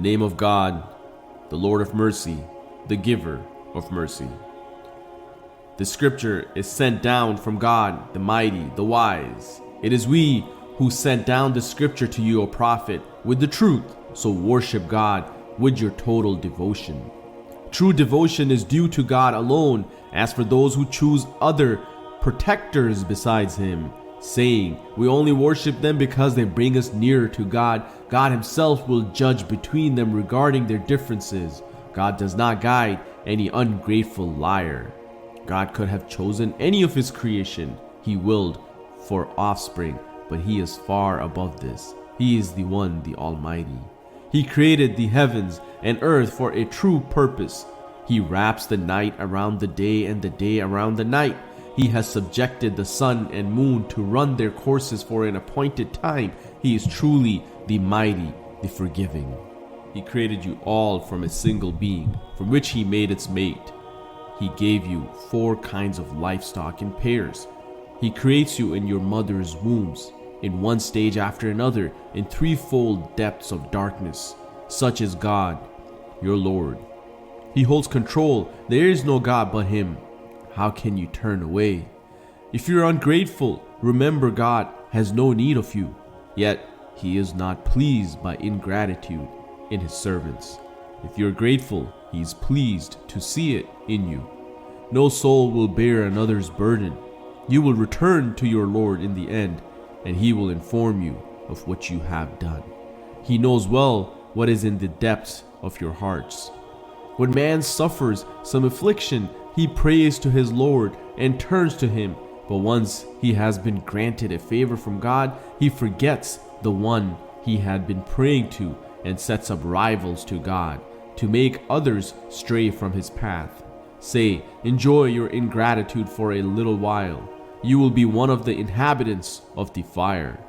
the name of God, the Lord of mercy, the giver of mercy. The scripture is sent down from God, the mighty, the wise. It is we who sent down the scripture to you, O prophet, with the truth. So worship God with your total devotion. True devotion is due to God alone. As for those who choose other protectors besides him, saying, we only worship them because they bring us nearer to God, God himself will judge between them regarding their differences. God does not guide any ungrateful liar. God could have chosen any of his creation he willed for offspring, but he is far above this. He is the one, the Almighty. He created the heavens and earth for a true purpose. He wraps the night around the day and the day around the night. He has subjected the sun and moon to run their courses for an appointed time. He is truly the mighty, the forgiving. He created you all from a single being, from which he made its mate. He gave you 4 kinds of livestock in pairs. He creates you in your mother's wombs, in one stage after another, in threefold depths of darkness. Such is God, your Lord. He holds control. There is no God but him. How can you turn away? If you're ungrateful, remember God has no need of you. Yet he is not pleased by ingratitude in his servants. If you're grateful, he is pleased to see it in you. No soul will bear another's burden. You will return to your Lord in the end, and he will inform you of what you have done. He knows well what is in the depths of your hearts. When man suffers some affliction, he prays to his Lord and turns to him. But once he has been granted a favor from God, he forgets the one he had been praying to and sets up rivals to God to make others stray from his path. Say, enjoy your ingratitude for a little while. You will be one of the inhabitants of the fire.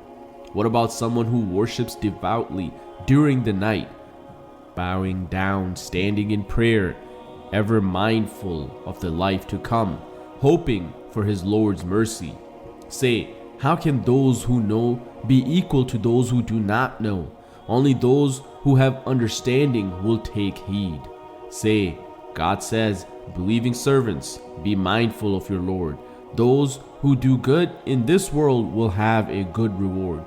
What about someone who worships devoutly during the night, bowing down, standing in prayer, ever mindful of the life to come, hoping for his Lord's mercy? Say, how can those who know be equal to those who do not know? Only those who have understanding will take heed. Say, God says, believing servants, be mindful of your Lord. Those who do good in this world will have a good reward.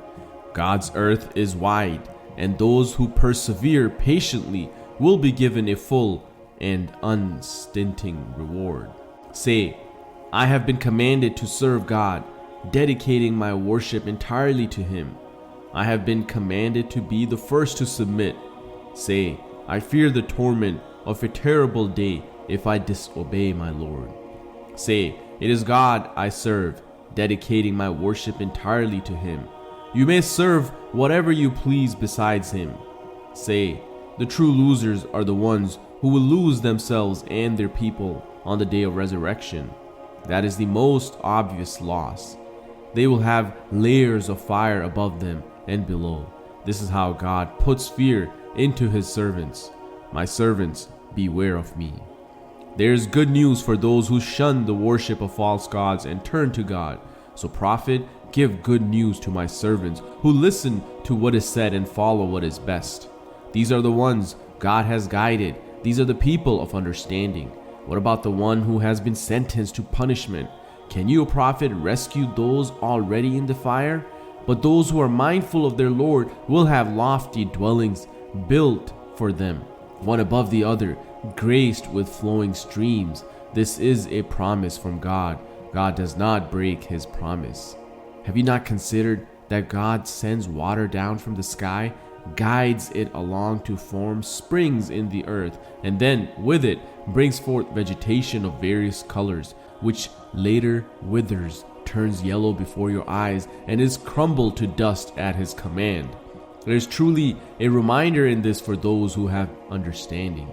God's earth is wide, and those who persevere patiently will be given a full and unstinting reward. Say, I have been commanded to serve God, dedicating my worship entirely to him. I have been commanded to be the first to submit. Say, I fear the torment of a terrible day if I disobey my Lord. Say, it is God I serve, dedicating my worship entirely to him. You may serve whatever you please besides him. Say, the true losers are the ones who will lose themselves and their people on the day of resurrection. That is the most obvious loss. They will have layers of fire above them and below. This is how God puts fear into his servants. My servants, beware of me. There is good news for those who shun the worship of false gods and turn to God. So prophet, give good news to my servants who listen to what is said and follow what is best. These are the ones God has guided. These are the people of understanding. What about the one who has been sentenced to punishment? Can you, O prophet, rescue those already in the fire? But those who are mindful of their Lord will have lofty dwellings built for them, one above the other, graced with flowing streams. This is a promise from God. God does not break his promise. Have you not considered that God sends water down from the sky, guides it along to form springs in the earth, and then with it brings forth vegetation of various colors, which later withers, turns yellow before your eyes, and is crumbled to dust at his command? There is truly a reminder in this for those who have understanding.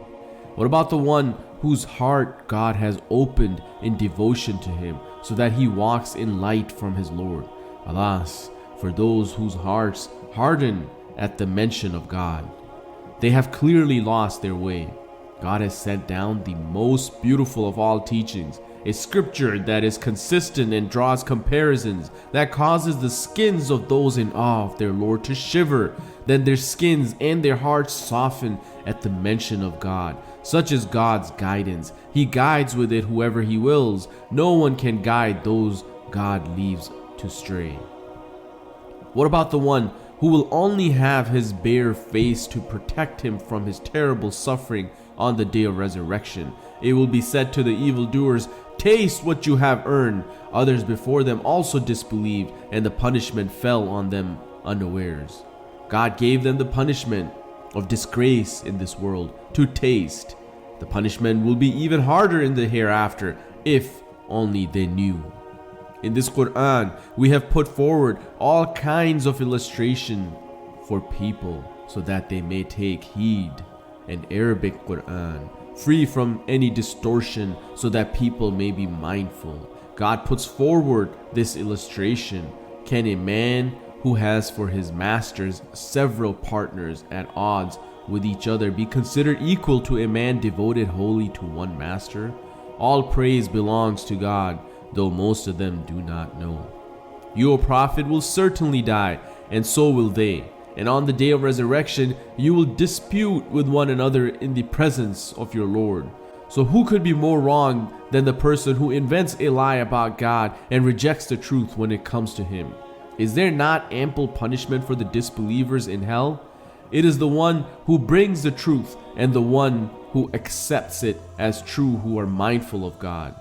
What about the one whose heart God has opened in devotion to him, so that he walks in light from his Lord? Alas, for those whose hearts harden at the mention of God. They have clearly lost their way. God has sent down the most beautiful of all teachings, a scripture that is consistent and draws comparisons, that causes the skins of those in awe of their Lord to shiver. Then their skins and their hearts soften at the mention of God. Such is God's guidance. He guides with it whoever He wills. No one can guide those God leaves to stray. What about the one who will only have His bare face to protect him from His terrible suffering on the day of resurrection? It will be said to the evildoers, "Taste what you have earned." Others before them also disbelieved, and the punishment fell on them unawares. God gave them the punishment of disgrace in this world to taste. The punishment will be even harder in the hereafter, if only they knew. In this Quran, we have put forward all kinds of illustration for people so that they may take heed. An Arabic Quran, free from any distortion, so that people may be mindful. God puts forward this illustration. Can a man who has for his masters several partners at odds with each other be considered equal to a man devoted wholly to one master? All praise belongs to God, though most of them do not know. You, O Prophet, will certainly die, and so will they. And on the day of resurrection, you will dispute with one another in the presence of your Lord. So who could be more wrong than the person who invents a lie about God and rejects the truth when it comes to Him? Is there not ample punishment for the disbelievers in hell? It is the one who brings the truth and the one who accepts it as true who are mindful of God.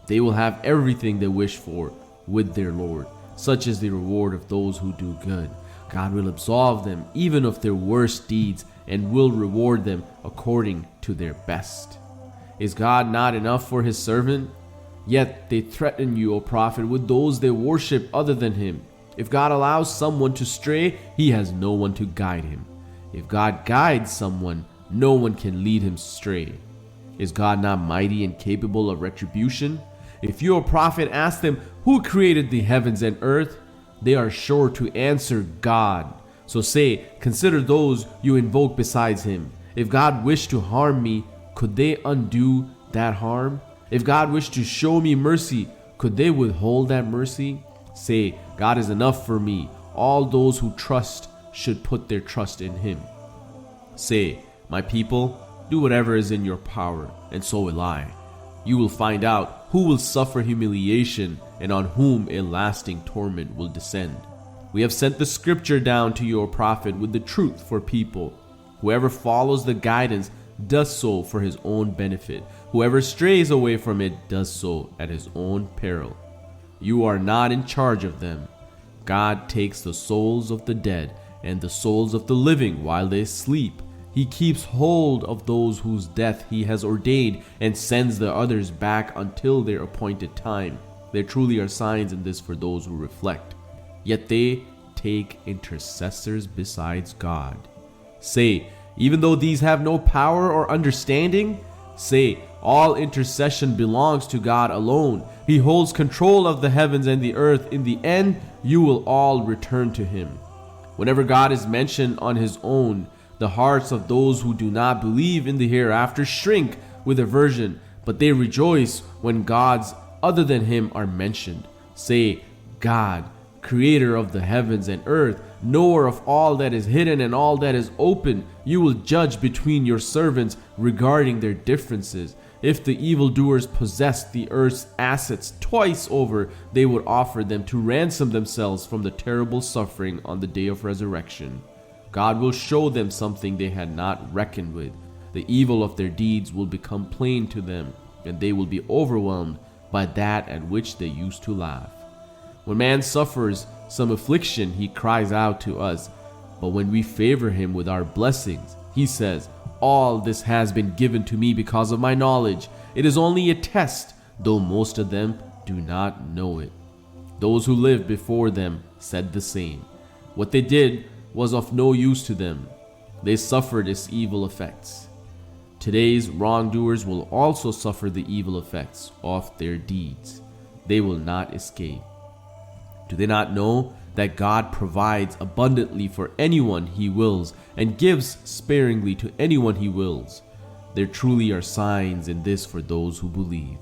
They will have everything they wish for with their Lord. Such is the reward of those who do good. God will absolve them even of their worst deeds and will reward them according to their best. Is God not enough for His servant? Yet they threaten you, O Prophet, with those they worship other than Him. If God allows someone to stray, He has no one to guide him. If God guides someone, no one can lead him astray. Is God not mighty and capable of retribution? If you, O Prophet, ask them, who created the heavens and earth? They are sure to answer, God. So say, consider those you invoke besides Him. If God wished to harm me, could they undo that harm? If God wished to show me mercy, could they withhold that mercy? Say, God is enough for me. All those who trust should put their trust in Him. Say, my people, do whatever is in your power, and so will I. You will find out who will suffer humiliation and on whom a lasting torment will descend. We have sent the scripture down to your prophet with the truth for people. Whoever follows the guidance does so for his own benefit. Whoever strays away from it does so at his own peril. You are not in charge of them. God takes the souls of the dead and the souls of the living while they sleep. He keeps hold of those whose death He has ordained and sends the others back until their appointed time. There truly are signs in this for those who reflect. Yet they take intercessors besides God. Say, even though these have no power or understanding, say, all intercession belongs to God alone. He holds control of the heavens and the earth. In the end, you will all return to Him. Whenever God is mentioned on His own, the hearts of those who do not believe in the hereafter shrink with aversion, but they rejoice when gods other than Him are mentioned. Say, God, creator of the heavens and earth, knower of all that is hidden and all that is open, you will judge between your servants regarding their differences. If the evildoers possessed the earth's assets twice over, they would offer them to ransom themselves from the terrible suffering on the day of resurrection. God will show them something they had not reckoned with. The evil of their deeds will become plain to them, and they will be overwhelmed by that at which they used to laugh. When man suffers some affliction, he cries out to us, but when we favor him with our blessings, he says, all this has been given to me because of my knowledge. It is only a test, though most of them do not know it. Those who lived before them said the same. What they did was of no use to them. They suffered its evil effects. Today's wrongdoers will also suffer the evil effects of their deeds. They will not escape. Do they not know that God provides abundantly for anyone He wills and gives sparingly to anyone He wills? There truly are signs in this for those who believe.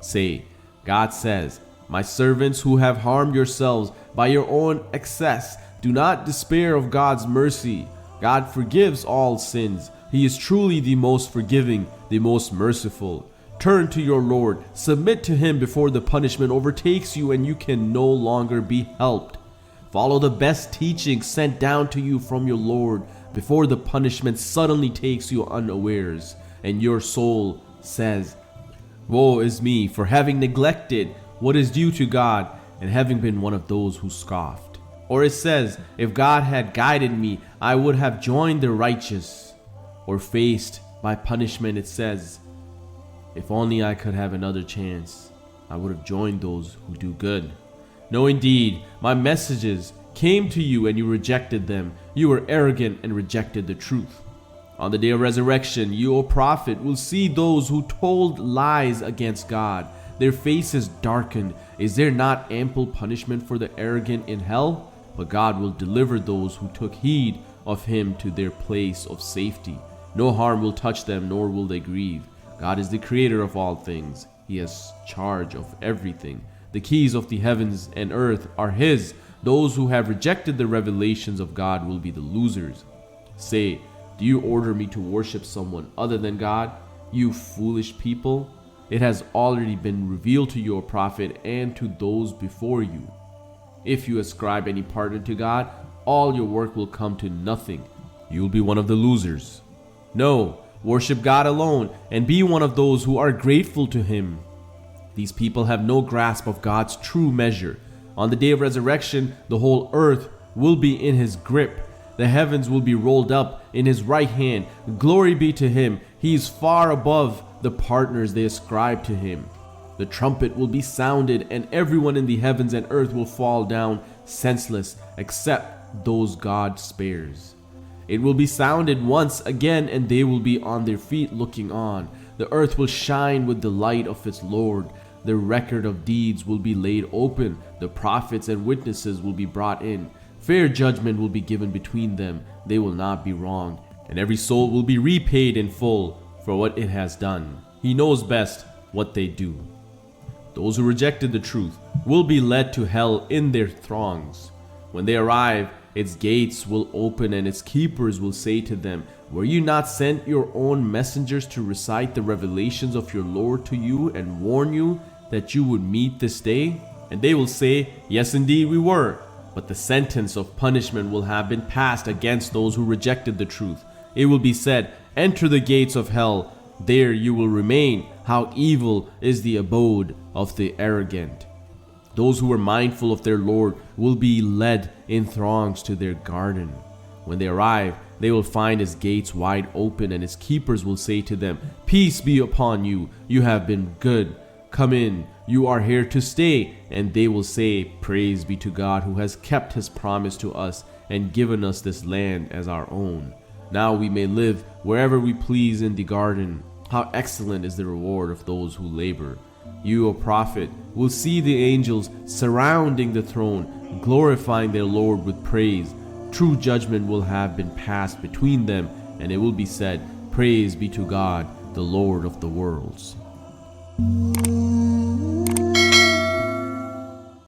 Say, God says, my servants who have harmed yourselves by your own excess, do not despair of God's mercy. God forgives all sins. He is truly the most forgiving, the most merciful. Turn to your Lord, submit to Him before the punishment overtakes you and you can no longer be helped. Follow the best teaching sent down to you from your Lord before the punishment suddenly takes you unawares, and your soul says, woe is me for having neglected what is due to God and having been one of those who scoffed. Or it says, if God had guided me, I would have joined the righteous. Or faced by punishment, it says, if only I could have another chance, I would have joined those who do good. No, indeed, my messages came to you and you rejected them. You were arrogant and rejected the truth. On the day of resurrection, you, O prophet, will see those who told lies against God, their faces darkened. Is there not ample punishment for the arrogant in hell? But God will deliver those who took heed of Him to their place of safety. No harm will touch them, nor will they grieve. God is the creator of all things. He has charge of everything. The keys of the heavens and earth are His. Those who have rejected the revelations of God will be the losers. Say, do you order me to worship someone other than God? You foolish people! It has already been revealed to your prophet and to those before you. If you ascribe any partner to God, all your work will come to nothing. You will be one of the losers. No, worship God alone and be one of those who are grateful to Him. These people have no grasp of God's true measure. On the day of resurrection, the whole earth will be in His grip. The heavens will be rolled up in His right hand. Glory be to Him. He is far above the partners they ascribe to Him. The trumpet will be sounded, and everyone in the heavens and earth will fall down senseless, except those God spares. It will be sounded once again, and they will be on their feet looking on. The earth will shine with the light of its Lord. The record of deeds will be laid open. The prophets and witnesses will be brought in. Fair judgment will be given between them. They will not be wrong, and every soul will be repaid in full for what it has done. He knows best what they do. Those who rejected the truth will be led to hell in their throngs. When they arrive, its gates will open and its keepers will say to them, were you not sent your own messengers to recite the revelations of your Lord to you and warn you that you would meet this day? And they will say, yes, indeed we were. But the sentence of punishment will have been passed against those who rejected the truth. It will be said, enter the gates of hell. There you will remain. How evil is the abode of the arrogant. Those who were mindful of their Lord will be led in throngs to their garden. When they arrive, they will find His gates wide open, and His keepers will say to them, peace be upon you. You have been good. Come in. You are here to stay. And they will say, praise be to God who has kept His promise to us and given us this land as our own. Now we may live wherever we please in the garden. How excellent is the reward of those who labor. You, O prophet, will see the angels surrounding the throne, glorifying their Lord with praise. True judgment will have been passed between them, and it will be said, praise be to God, the Lord of the worlds.